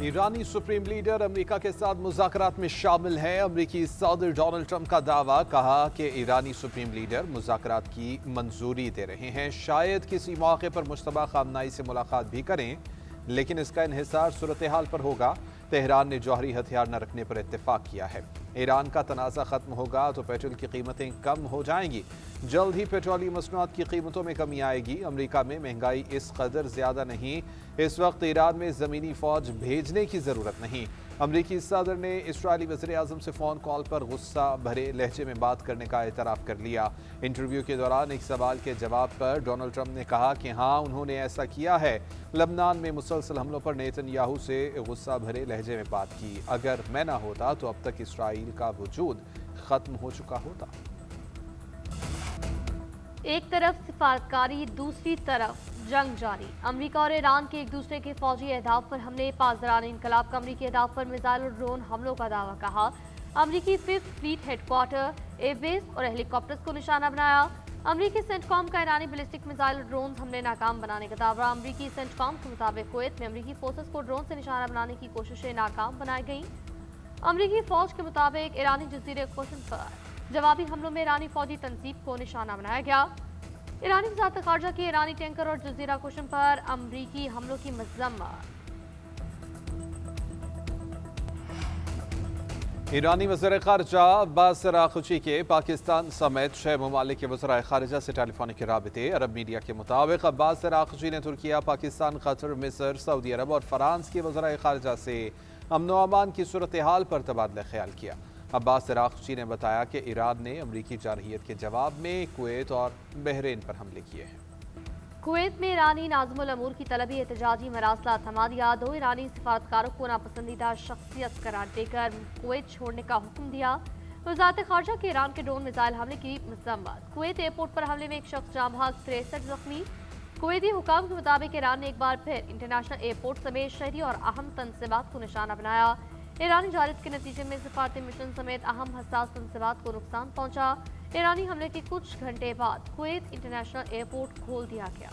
ایرانی supreme leader امریکہ کے ساتھ مذاکرات میں شامل ہیں۔ امریکی صدر ڈونلڈ ٹرمپ کا دعویٰ، کہا کہ ایرانی سپریم لیڈر مذاکرات کی منظوری دے رہے ہیں، شاید کسی موقع پر مشتبہ خامنہئی سے ملاقات بھی کریں، لیکن اس کا انحصار صورتحال پر ہوگا۔ تہران نے جوہری ہتھیار نہ رکھنے پر اتفاق کیا ہے۔ ایران کا تنازع ختم ہوگا تو پیٹرول کی قیمتیں کم ہو جائیں گی۔ جلد ہی پیٹرولیم مصنوعات کی قیمتوں میں کمی آئے گی۔ امریکہ میں مہنگائی اس قدر زیادہ نہیں، اس وقت ایران میں زمینی فوج بھیجنے کی ضرورت نہیں۔ امریکی صدر نے اسرائیلی وزیر اعظم سے فون کال پر غصہ بھرے لہجے میں بات کرنے کا اعتراف کر لیا۔ انٹرویو کے دوران ایک سوال کے جواب پر ڈونلڈ ٹرمپ نے کہا کہ ہاں، انہوں نے ایسا کیا ہے۔ لبنان میں مسلسل حملوں پر نیتن یاہو سے غصہ بھرے لہجے میں بات کی۔ اگر میں نہ ہوتا تو اب تک اسرائیل کا وجود ختم ہو چکا ہوتا۔ ایک طرف سفارتکاری، دوسری طرف جنگ جاری۔ امریکہ اور ایران کے ایک دوسرے کے فوجی اہداف پر حملے۔ پاسداران انقلاب کا امریکی اہداف پر میزائل اور ڈرون حملوں کا دعویٰ، کہا امریکی 5th fleet headquarter, air base اور ہیلی کاپٹرز کو نشانہ بنایا۔ امریکی سینٹ کام کا ایرانی بیلسٹک میزائل اور ڈرون حملے ناکام بنانے کا دعویٰ۔ امریکی سینٹ کام کے مطابق کویت میں امریکی فورسز کو ڈرون سے نشانہ بنانے کی کوششیں ناکام بنائی گئیں۔ امریکی فوج کے مطابق ایرانی جزیرے قشم پر جوابی حملوں میں ایرانی فوجی تنصیب کو نشانہ بنایا گیا۔ ایرانی وزارت خارجہ کی ایرانی ٹینکر اور جزیرہ قشم پر امریکی حملوں کی مذمت۔ ایرانی وزیر خارجہ عباس اراغچی کے پاکستان سمیت 6 ممالک کے وزرائے خارجہ سے ٹیلی فونک رابطے۔ عرب میڈیا کے مطابق عباس اراغچی نے ترکیہ، پاکستان، قطر، مصر، سعودی عرب اور فرانس کے وزرائے خارجہ سے امن و امان کی صورتحال پر تبادلہ خیال کیا۔ عباس اراغچی نے بتایا کہ ایران نے امریکی جارحیت کے جواب میں کویت اور بحرین پر حملے کیے ہیں۔ کویت میں ایرانی ناظم الامور کی طلبی احتجاجی مراسلات تھما دیا۔ 2 ایرانی سفارتکاروں کو ناپسندیدہ شخصیت قرار دے کر کویت چھوڑنے کا حکم دیا۔ وزارت خارجہ کے ایران کے ڈرون میزائل حملے کی مذمت۔ کویت ایئرپورٹ پر حملے میں ایک شخص جاں بحق، 63 زخمی۔ کویتی حکام کے مطابق ایران نے ایک بار پھر انٹرنیشنل ایئرپورٹ سمیت شہری اور اہم تنصیبات کو نشانہ بنایا۔ ایرانی جارحیت کے نتیجے میں سفارتی مشن سمیت اہم حساس تنصیبات کو نقصان پہنچا۔ ایرانی حملے کے کچھ گھنٹے بعد کویت انٹرنیشنل ایئرپورٹ کھول دیا گیا۔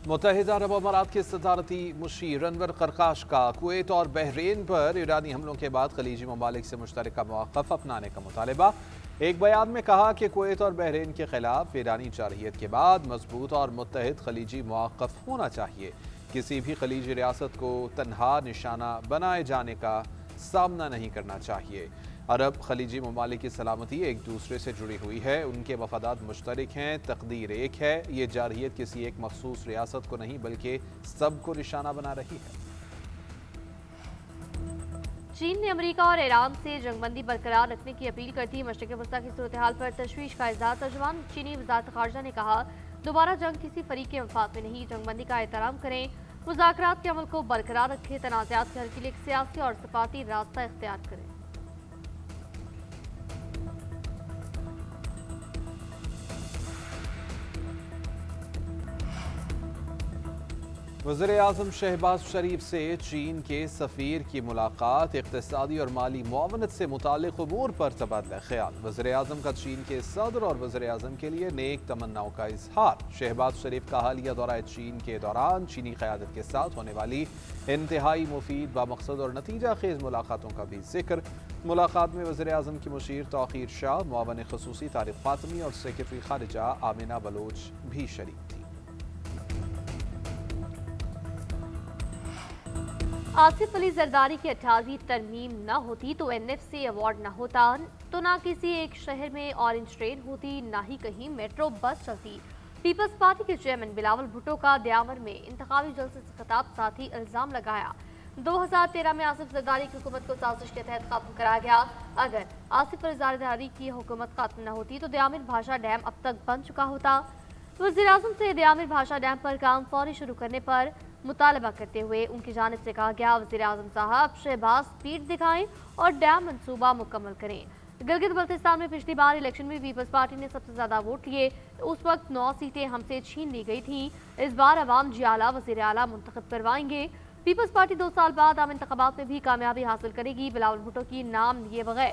متحدہ عرب امارات کے صدارتی مشیر انور قرقاش کا کویت اور بحرین پر ایرانی حملوں کے بعد خلیجی ممالک سے مشترکہ مواقف اپنانے کا مطالبہ۔ ایک بیان میں کہا کہ کویت اور بحرین کے خلاف ایرانی جارحیت کے بعد مضبوط اور متحد خلیجی مواقف ہونا چاہیے۔ کسی بھی خلیجی ریاست کو تنہا نشانہ بنائے جانے کا سامنا نہیں کرنا چاہیے۔ عرب خلیجی ممالک کی سلامتی ایک دوسرے سے جڑی ہوئی ہے، ان کے مفادات مشترک ہیں، تقدیر ایک ہے۔ یہ جارحیت کسی ایک مخصوص ریاست کو نہیں بلکہ سب کو نشانہ بنا رہی ہے۔ چین نے امریکہ اور ایران سے جنگ بندی برقرار رکھنے کی اپیل کرتی۔ مشرق وسطیٰ کی صورتحال پر تشویش کا اظہار۔ ترجمان چینی وزارت خارجہ نے کہا، دوبارہ جنگ کسی فریق کے مفاد میں نہیں، جنگ بندی کا احترام کریں، مذاکرات کے عمل کو برقرار رکھیں، تنازعات کے حل کے لیے ایک سیاسی اور سفارتی راستہ اختیار کریں۔ وزیر اعظم شہباز شریف سے چین کے سفیر کی ملاقات۔ اقتصادی اور مالی معاونت سے متعلق امور پر تبادلہ خیال۔ وزیر اعظم کا چین کے صدر اور وزیر اعظم کے لیے نیک تمناؤں کا اظہار۔ شہباز شریف کا حالیہ دورہ چین کے دوران چینی قیادت کے ساتھ ہونے والی انتہائی مفید، بامقصد اور نتیجہ خیز ملاقاتوں کا بھی ذکر۔ ملاقات میں وزیر اعظم کی مشیر توقیر شاہ، معاون خصوصی طارق فاطمی اور سیکرٹری خارجہ آمنہ بلوچ بھی شریک تھی۔ آصف علی زرداری کی 18ویں ترمیم نہ ہوتی تو NFC ایوارڈ نہ ہوتا، تو نہ کسی ایک شہر میں اورنج ٹرین ہوتی، نہ ہی کہیں میٹرو بس چلتی۔ پیپلز پارٹی کے چیئرمین بلاول بھٹو کا دیامر میں انتخابی جلسے سے خطاب ساتھی الزام لگایا، 2013 میں آصف زرداری کی حکومت کو سازش کے تحت ختم کرایا گیا۔ اگر آصف علی زرداری کی حکومت ختم نہ ہوتی تو دیامر بھاشا ڈیم اب تک بن چکا ہوتا۔ وزیر اعظم سے دیامر بھاشا ڈیم پر کام فوری شروع کرنے پر مطالبہ کرتے ہوئے ان کی جانب سے کہا گیا، وزیر اعظم صاحب شہباز سپیڈ دکھائیں اور ڈیم منصوبہ مکمل کریں۔ گلگت بلتستان میں پچھلی بار الیکشن میں پیپلز پارٹی نے سب سے زیادہ ووٹ لیے، اس وقت 9 سیٹیں ہم سے چھین لی گئی تھیں۔ اس بار عوام جی اعلیٰ وزیر اعلیٰ منتخب کروائیں گے۔ پیپلز پارٹی 2 سال بعد عام انتخابات میں بھی کامیابی حاصل کرے گی۔ بلاول بھٹو کی نام لیے بغیر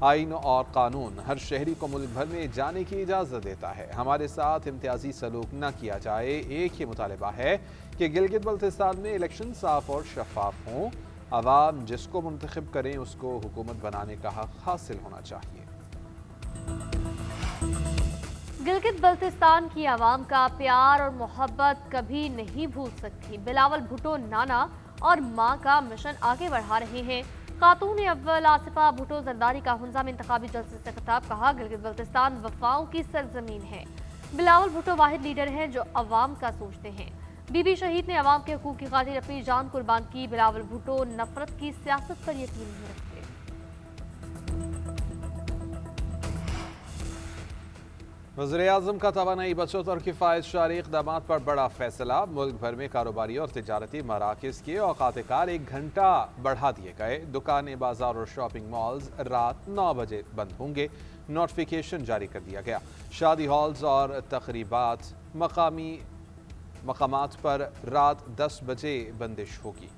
آئین اور قانون ہر شہری کو ملک بھر میں جانے کی اجازت دیتا ہے. ہمارے ساتھ امتیازی سلوک نہ کیا جائے. ایک ہی مطالبہ ہے کہ گلگت بلتستان میں الیکشن صاف اور شفاف ہوں. عوام جس کو منتخب کریں اس کو حکومت بنانے کا حق حاصل ہونا چاہیے. گلگت بلتستان کی عوام کا پیار اور محبت کبھی نہیں بھول سکتی. بلاول بھٹو نانا اور ماں کا مشن آگے بڑھا رہے ہیں. خاتون اول آصفہ بھٹو زرداری کا ہنزا میں انتخابی جلسے سے خطاب. کہا گلگت بلتستان وفاؤں کی سرزمین ہے. بلاول بھٹو واحد لیڈر ہیں جو عوام کا سوچتے ہیں. بی بی شہید نے عوام کے حقوق کی خاطر اپنی جان قربان کی. بلاول بھٹو نفرت کی سیاست پر یقین نہیں رکھتے. وزیراعظم کا توانائی بچت اور کفایت شعاری اقدامات پر بڑا فیصلہ. ملک بھر میں کاروباری اور تجارتی مراکز کے اوقات کار 1 گھنٹہ بڑھا دیے گئے. دکانیں، بازار اور شاپنگ مالز رات 9 بجے بند ہوں گے. نوٹیفیکیشن جاری کر دیا گیا. شادی ہالز اور تقریبات مقامی مقامات پر رات 10 بجے بندش ہوگی.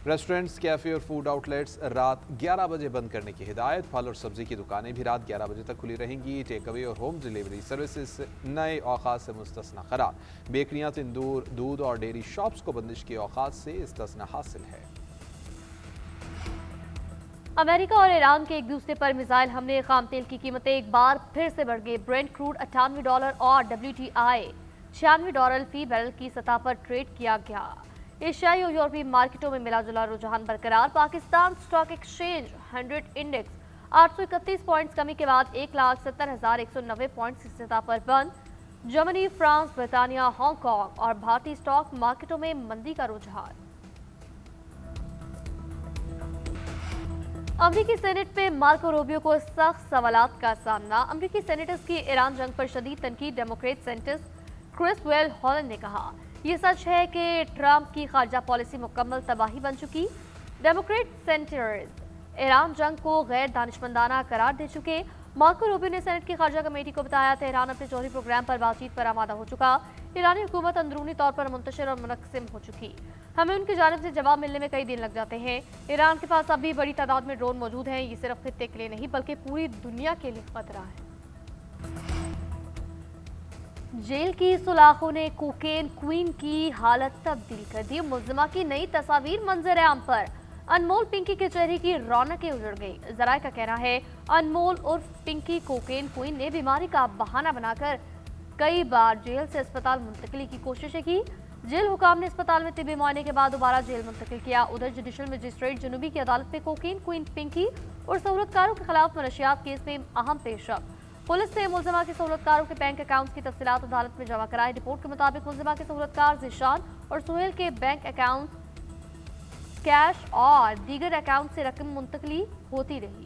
ریسٹورنٹس، کیفے اور فوڈ آؤٹ لیٹس رات 11 بجے بند کرنے کی ہدایت. پھل اور سبزی کی دکانیں بھی رات 11 بجے تک کھلی رہیں گی. ٹیک اوے اور ہوم ڈیلیوری سروسز نئے اوقات سے مستثنی قرار. بیکریاں، تندور، دودھ اور ڈیری شاپس کو بندش کے اوقات سے استثنا حاصل ہے. امریکہ اور ایران کے ایک دوسرے پر میزائل حملے. خام تیل کی قیمتیں ایک بار پھر سے بڑھ گئی. برینٹ کروڈ $98 اور WTI $96 فی بیرل کی سطح پر ٹریڈ کیا گیا. ایشیائی اور یورپی مارکیٹوں میں ملا جلا رجحان برقرار. Pakistan stock exchange 100 index 831 points کمی کے بعد 1,70,190 پوائنٹس کی سطح پر بند. جرمنی، فرانس، برطانیہ، ہانگ کانگ اور بھارتی اسٹاک مارکیٹوں میں مندی کا رجحان. امریکی سینیٹ پہ مارکو روبیو کو سخت سوالات کا سامنا. امریکی سینیٹرز کی ایران جنگ پر شدید تنقید. ڈیموکریٹ سینیٹر کرس ویل ہالینڈ نے کہا یہ سچ ہے کہ ٹرمپ کی خارجہ پالیسی مکمل تباہی بن چکی. ڈیموکریٹ سینیٹرز ایران جنگ کو غیر دانشمندانہ قرار دے چکے. مارکو روبیو نے سینٹ کی خارجہ کمیٹی کو بتایا تہران اپنے جوہری پروگرام پر بات چیت پر آمادہ ہو چکا. ایرانی حکومت اندرونی طور پر منتشر اور منقسم ہو چکی. ہمیں ان کی جانب سے جواب ملنے میں کئی دن لگ جاتے ہیں. ایران کے پاس اب بھی بڑی تعداد میں ڈرون موجود ہیں. یہ صرف خطے کے لیے نہیں بلکہ پوری دنیا کے لیے خطرہ ہے. جیل کی سلاخوں نے کوکین کوئین کی حالت تبدیل کر دی. ملزمہ کی نئی تصاویر منظر عام پر. انمول پنکی کے چہرے کی رونقیں اجڑ گئی. ذرائع کا کہنا ہے انمول عرف پنکی کوکین کوئین نے بیماری کا بہانہ بنا کر کئی بار جیل سے اسپتال منتقلی کی کوششیں کی. جیل حکام نے اسپتال میں طبی معائنے کے بعد دوبارہ جیل منتقل کیا. ادھر جوڈیشل مجسٹریٹ جنوبی کی عدالت میں کوکین کوئین پنکی اور سہولتکاروں کے خلاف منشیات کیس میں اہم پیش رفت. پولیس نے ملزمہ کے سہولتکاروں کے بینک اکاؤنٹس کی تفصیلات عدالت میں جمع کرائی. رپورٹ کے مطابق ملزمہ کے سہولتکار ذیشان اور سہیل کے بینک اکاؤنٹ کیش اور دیگر اکاؤنٹ سے رقم منتقلی ہوتی رہی.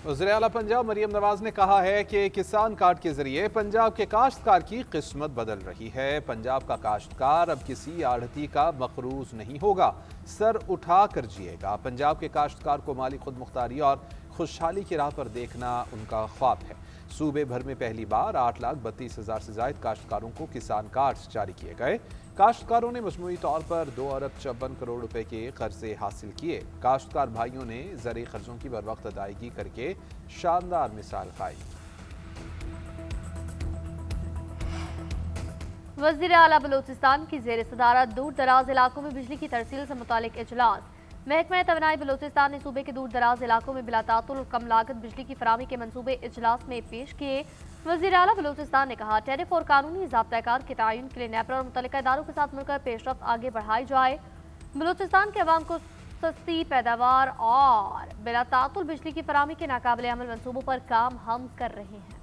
وزیر اعلیٰ پنجاب مریم نواز نے کہا ہے کہ کسان کارڈ کے ذریعے پنجاب کے کاشتکار کی قسمت بدل رہی ہے. پنجاب کا کاشتکار اب کسی آڑھتی کا مقروض نہیں ہوگا, سر اٹھا کر جیے گا. پنجاب کے کاشتکار کو مالی خود مختاری اور خوشحالی کی راہ پر دیکھنا ان کا خواب ہے. صوبے بھر میں پہلی بار 8,32,000 سے زائد کاشتکاروں کو کسان کارڈز جاری کیے گئے. کاشتکاروں نے مجموعی طور پر 2,54 کروڑ روپے کے قرضے حاصل کیے. کاشتکار بھائیوں نے زرعی قرضوں کی بر وقت ادائیگی کر کے شاندار مثال قائم. وزیر اعلیٰ بلوچستان کی زیر صدارت دور دراز علاقوں میں بجلی کی ترسیل سے متعلق اجلاس. محکمہ توانائی بلوچستان نے صوبے کے دور دراز علاقوں میں بلا تعطل اور کم لاگت بجلی کی فراہمی کے منصوبے اجلاس میں پیش کیے. وزیر اعلیٰ بلوچستان نے کہا ٹیرف اور قانونی ضابطہ کار کے تعین کے لیے نیپرا اور متعلقہ اداروں کے ساتھ مل کر پیش رفت آگے بڑھائی جائے. بلوچستان کے عوام کو سستی پیداوار اور بلا تعطل بجلی کی فراہمی کے ناقابل عمل منصوبوں پر کام ہم کر رہے ہیں.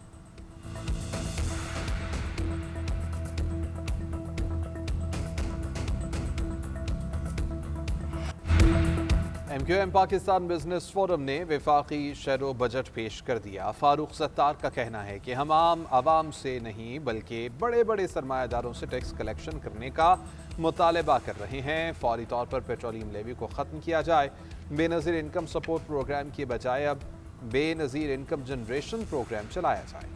MQM پاکستان بزنس فورم نے وفاقی شرح بجٹ پیش کر دیا. فاروق ستار کا کہنا ہے کہ ہم عوام سے نہیں بلکہ بڑے بڑے سرمایہ داروں سے ٹیکس کلیکشن کرنے کا مطالبہ کر رہے ہیں. فوری طور پر پیٹرولیم لیوی کو ختم کیا جائے. بے نظیر انکم سپورٹ پروگرام کی بجائے اب بے نظیر انکم جنریشن پروگرام چلایا جائے.